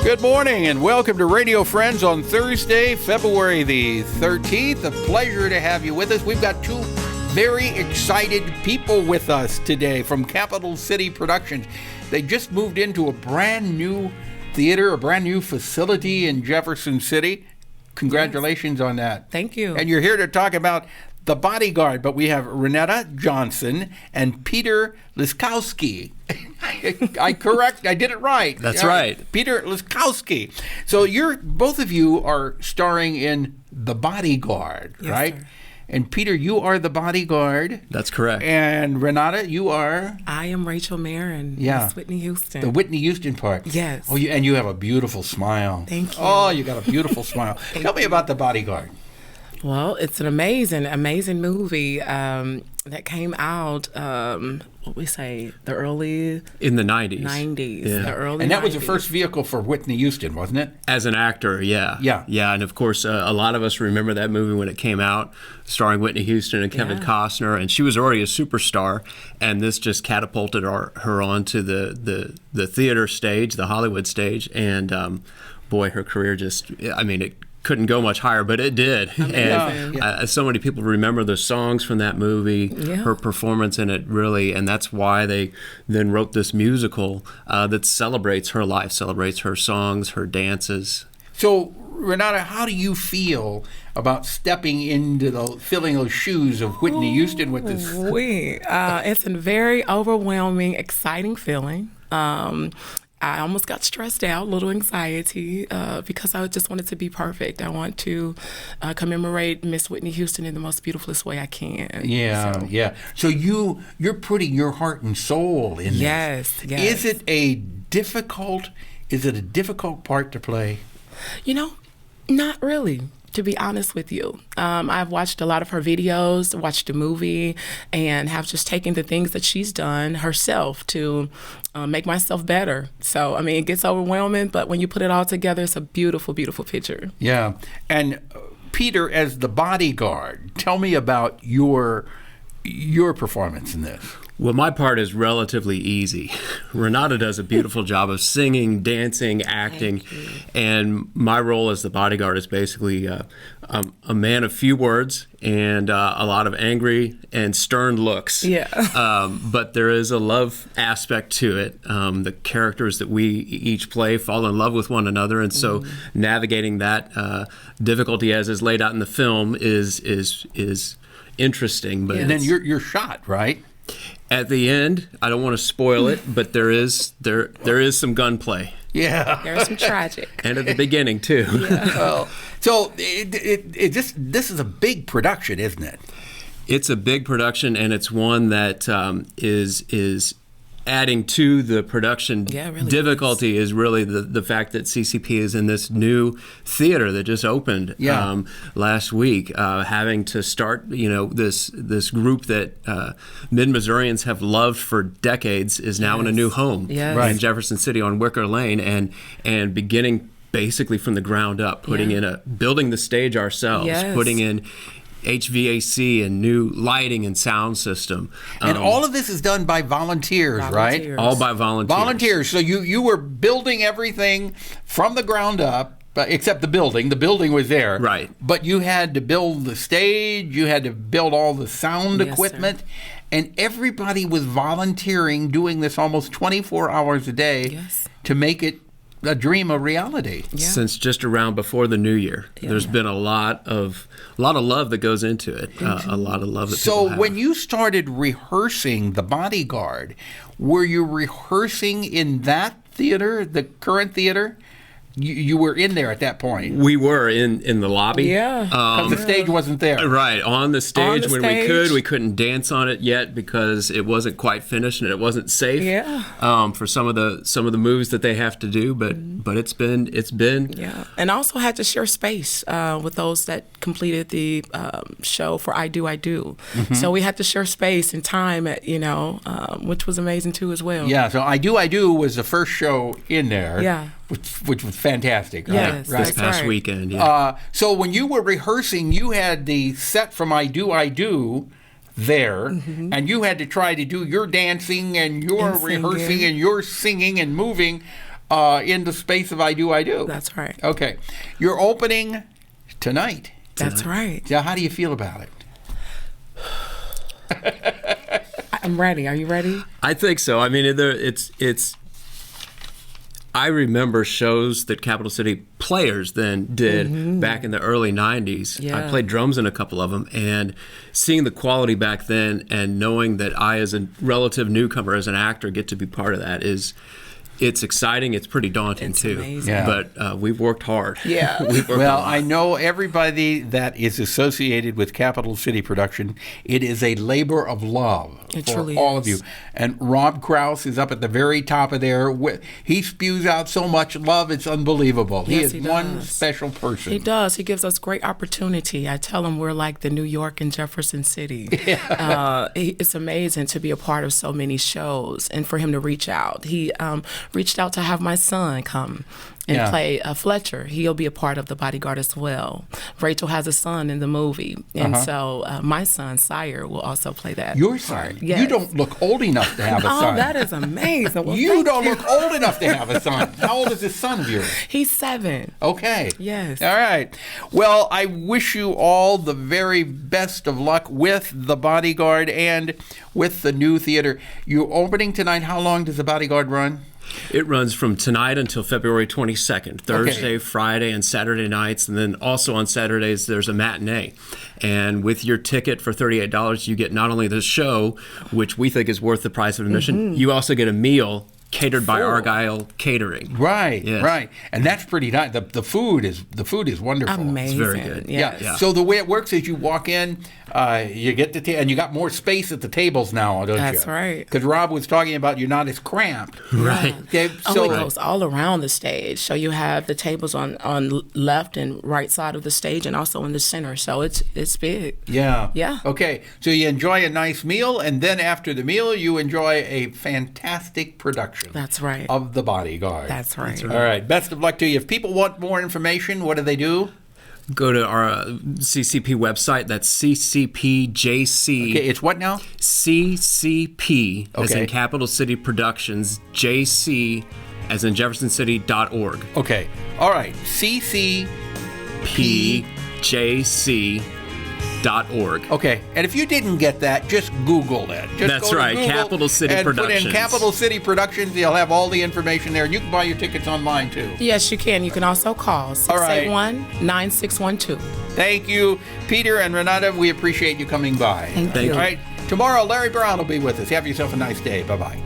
Good morning and welcome to Radio Friends on Thursday, February the 13th. A pleasure to have you with us. We've got two very excited people with us today from Capital City Productions. They just moved into a brand new theater, a brand new facility in Jefferson City. Congratulations on that. Thank you. And you're here to talk about The Bodyguard, but we have Renata Johnson and Peter Lyskowski. I did it right. That's right. Peter Lyskowski. So both of you are starring in The Bodyguard, Yes, right? sir. And Peter, you are the bodyguard. That's correct. And Renata, you are? I am Rachel Marron. Yeah. Miss Whitney Houston. The Whitney Houston part. Yes. Oh, and you have a beautiful smile. Thank you. Oh, you got a beautiful smile. Tell me about The Bodyguard. Well, it's an amazing movie that came out, the early In the 90s. 90s. Yeah. The early And that was 90s. the first vehicle for Whitney Houston, wasn't it? As an actor, yeah. Yeah. Yeah, and of course, a lot of us remember that movie when it came out, starring Whitney Houston and Kevin Yeah. Costner, and she was already a superstar, and this just catapulted her onto the theater stage, the Hollywood stage, and boy, her career it couldn't go much higher, but it did. Amazing. And so many people remember the songs from that movie, Yeah. her performance in it, really, and that's why they then wrote this musical that celebrates her life, celebrates her songs, her dances. So, Renata, how do you feel about stepping into filling those shoes of Whitney Houston with this? It's a very overwhelming, exciting feeling. I almost got stressed out, a little anxiety, because I just wanted to be perfect. I want to commemorate Miss Whitney Houston in the most beautifulest way I can. Yeah, yeah. So you're putting your heart and soul in Yes, this. yes. Is it a difficult part to play? Not really, to be honest with you. I've watched a lot of her videos, watched the movie, and have just taken the things that she's done herself to make myself better. So, it gets overwhelming, but when you put it all together, it's a beautiful, beautiful picture. Yeah. And Peter, as the bodyguard, tell me about your performance in this. Well, my part is relatively easy. Renata does a beautiful job of singing, dancing, acting, and my role as the bodyguard is basically a man of few words and a lot of angry and stern looks. Yeah. But there is a love aspect to it. The characters that we each play fall in love with one another, and so navigating that difficulty as is laid out in the film is interesting. But And then you're shot, right? at the end, I don't want to spoil it, but there is some gunplay. Yeah. There's some tragic. And at the beginning too. Well, so this is a big production, isn't it? It's a big production, and it's one that is adding to the production really difficulty is really the fact that CCP is in this new theater that just opened last week, having to start, this group that Mid-Missourians have loved for decades is now in a new home in Jefferson City on Wicker Lane, and beginning basically from the ground up, building the stage ourselves, putting in HVAC and new lighting and sound system. And all of this is done by volunteers, right? All by volunteers. Volunteers. So you were building everything from the ground up, except the building. The building was there. Right. But you had to build the stage, you had to build all the sound equipment, and everybody was volunteering, doing this almost 24 hours a day to make it a dream a reality. Since just around before the new year. There's been a lot of love that goes into it. A lot of love that people have. So when you started rehearsing The Bodyguard, were you rehearsing in that theater, the current theater? You were in there at that point. We were in the lobby. Yeah. Because the stage wasn't there. Right, on the stage when stage. we couldn't dance on it yet because it wasn't quite finished and it wasn't safe. For some of the moves that they have to do, but it's been and I also had to share space with those that completed the show for I Do. So we had to share space and time at which was amazing too as well. Yeah, so I Do was the first show in there. Yeah. Which was fantastic. Yes, right? this past weekend. So when you were rehearsing, you had the set from I Do there, and you had to try to do your dancing and your rehearsing and your singing and moving. in the space of I Do, I Do. That's right. Okay. You're opening tonight. That's right. Yeah, how do you feel about it? I'm ready. Are you ready? I think so. I mean, it's. I remember shows that Capital City players then did back in the early 90s. Yeah. I played drums in a couple of them, and seeing the quality back then and knowing that I, as a relative newcomer, as an actor, get to be part of that it's exciting. It's pretty daunting, It's too. amazing. Yeah. But we've worked hard. Yeah. We've worked a Well, lot. I know everybody that is associated with Capital City production. It is a labor of love It for truly all of is. you. And Rob Krause is up at the very top of there. He spews out so much love, it's unbelievable. Yes, he is he one does. special person. He does. He gives us great opportunity. I tell him we're like the New York and Jefferson City. It's amazing to be a part of so many shows and for him to reach out. He reached out to have my son come and play Fletcher. He'll be a part of the Bodyguard as well. Rachel has a son in the movie. And so my son, Sire, will also play that. Your son? Yes. You don't look old enough to have a son. Oh, that is amazing. Well, You thank don't look old enough to have a son. How old is this son of yours? He's 7. Okay. Yes. All right. Well, I wish you all the very best of luck with The Bodyguard and with the new theater. You're opening tonight. How long does The Bodyguard run? It runs from tonight until February 22nd, Thursday, Friday, and Saturday nights. And then also on Saturdays, there's a matinee. And with your ticket for $38, you get not only the show, which we think is worth the price of admission, you also get a meal catered by Argyle Catering. Right, Yes. right. And that's pretty nice. The food is wonderful. Amazing. very good. Yes. Yeah. So the way it works is you walk in, you get the and you got more space at the tables now, don't you? That's right. Because Rob was talking about you're not as cramped. Right. Okay, Oh, it goes all around the stage. So you have the tables on left and right side of the stage and also in the center. So it's big. Yeah. Yeah. Okay. So you enjoy a nice meal, and then after the meal, you enjoy a fantastic production. That's right. Of The Bodyguard. That's right. All right. Best of luck to you. If people want more information, what do they do? Go to our CCP website. That's CCPJC. Okay, it's what now? CCP, as in Okay. Capital City Productions, JC, as in JeffersonCity.org. Okay. All right. PJC.org. Okay, and if you didn't get that, just Google it. Just That's go to right, Google Capital City and Productions. put in Capital City Productions. You'll have all the information there, and you can buy your tickets online too. Yes, you can. You can also call All right. 681-9612. Thank you, Peter and Renata. We appreciate you coming by. Thank you. All right, tomorrow Larry Brown will be with us. Have yourself a nice day. Bye bye.